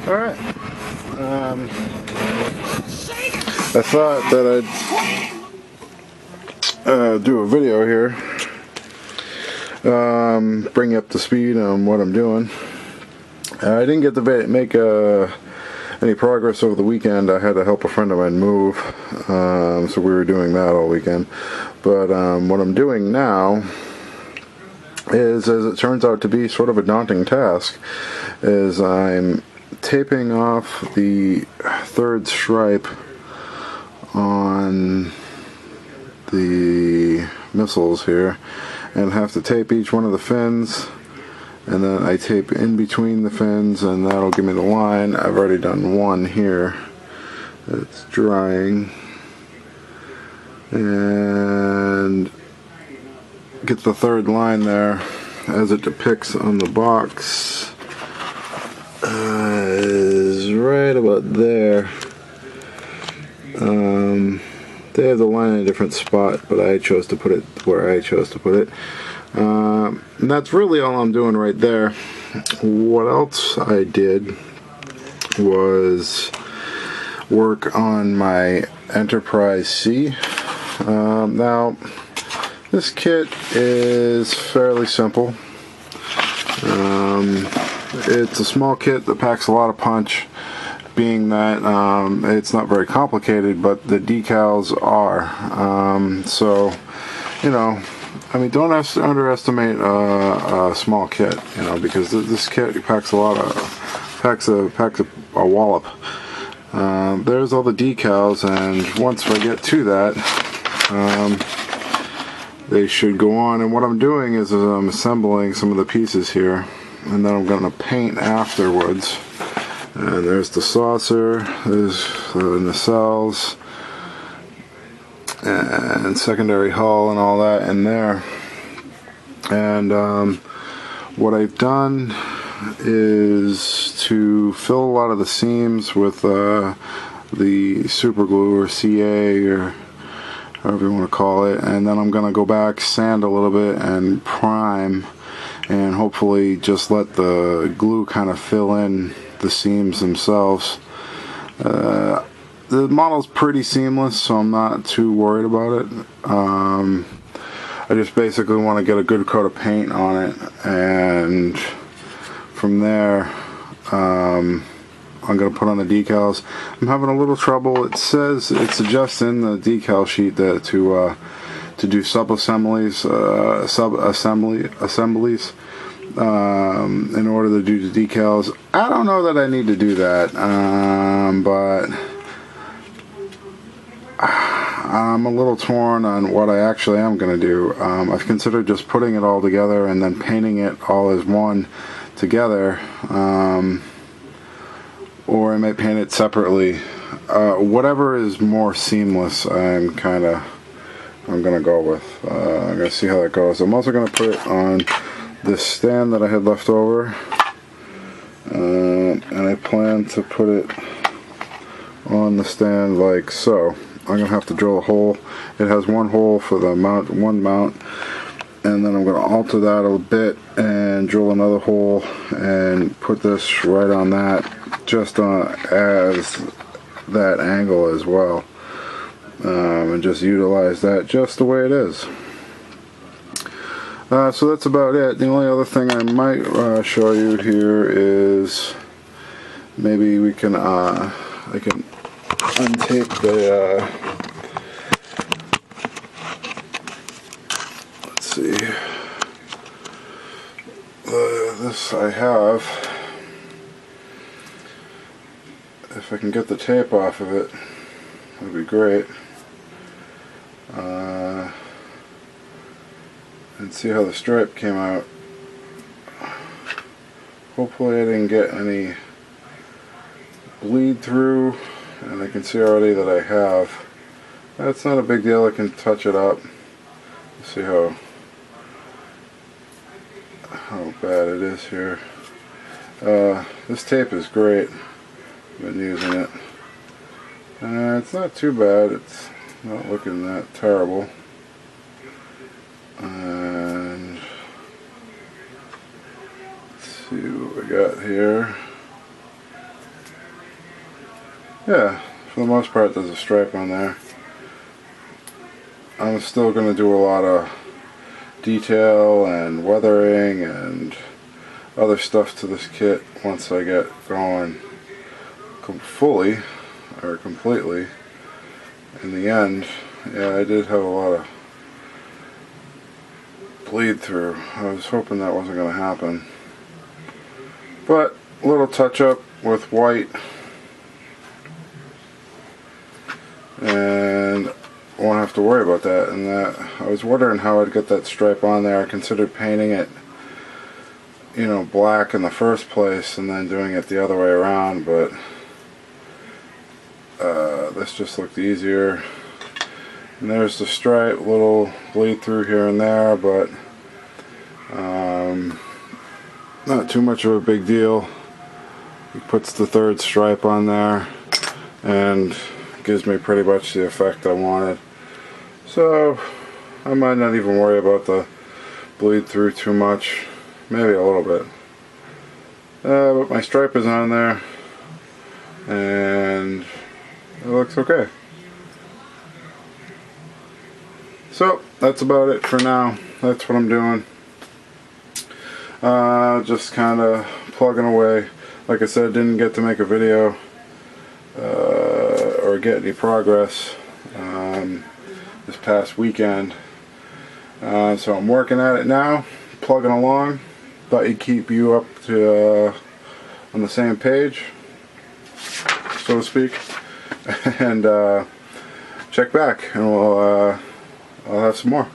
Alright. I thought that I'd do a video here, bring you up to speed on what I'm doing. I didn't get to make any progress over the weekend. I had to help a friend of mine move, so we were doing that all weekend. But what I'm doing now is, as it turns out to be sort of a daunting task, is I'm taping off the third stripe on the missiles here, and have to tape each one of the fins, and then I tape in between the fins, and that'll give me the line. I've already done one here. It's drying, and get the third line there as it depicts on the box. Is right about there. They have the line in a different spot, but I chose to put it where I chose to put it. And that's really all I'm doing right there. What else I did was work on my Enterprise C. Now, this kit is fairly simple. It's a small kit that packs a lot of punch, being that it's not very complicated, but the decals are. So, you know, I mean, don't underestimate a small kit, you know, because this kit packs a lot of, packs a wallop. There's all the decals, and once I get to that, they should go on. And what I'm doing is I'm assembling some of the pieces here, and then I'm going to paint afterwards. And there's the saucer, there's the nacelles, and secondary hull and all that in there. And what I've done is to fill a lot of the seams with the super glue, or CA, or however you want to call it, and then I'm going to go back, sand a little bit, and prime, and hopefully just let the glue kind of fill in the seams themselves. The model's pretty seamless, so I'm not too worried about it. I just basically want to get a good coat of paint on it, and from there I'm going to put on the decals. I'm having a little trouble. It suggests in the decal sheet that to do sub-assemblies, in order to do the decals. I don't know that I need to do that, but I'm a little torn on what I actually am going to do. I've considered just putting it all together and then painting it all as one together, or I might paint it separately. Whatever is more seamless, I'm going to go with. I'm going to see how that goes. I'm also going to put it on this stand that I had left over, and I plan to put it on the stand like so. I'm going to have to drill a hole. It has one hole for the one mount, and then I'm going to alter that a bit and drill another hole and put this right on that, just on as that angle as well, and just utilize that just the way it is. So that's about it. The only other thing I might show you here is maybe we can I can untape the let's see, this I have. If I can get the tape off of it, that'd be great. And see how the stripe came out. Hopefully I didn't get any bleed through, and I can see already that I have. That's not a big deal. I can touch it up. See how bad it is here. This tape is great. I've been using it. It's not too bad. It's not looking that terrible. And let's see what we got here. yeah, for the most part there's a stripe on there. I'm still going to do a lot of detail and weathering and other stuff to this kit once I get going fully or completely. In the end, yeah, I did have a lot of bleed through. I was hoping that wasn't going to happen, but a little touch up with white and won't have to worry about that. And that, I was wondering how I'd get that stripe on there. I considered painting it, you know, black in the first place and then doing it the other way around, but this just looked easier. And there's the stripe, little bleed through here and there, but not too much of a big deal. He puts the third stripe on there and gives me pretty much the effect I wanted. So I might not even worry about the bleed through too much, maybe a little bit. But my stripe is on there and it looks okay. So that's about it for now. That's what I'm doing. Just kind of plugging away. Like I said, didn't get to make a video or get any progress this past weekend. So I'm working at it now, plugging along. Thought you'd keep you up to on the same page, so to speak, and check back and I'll have some more.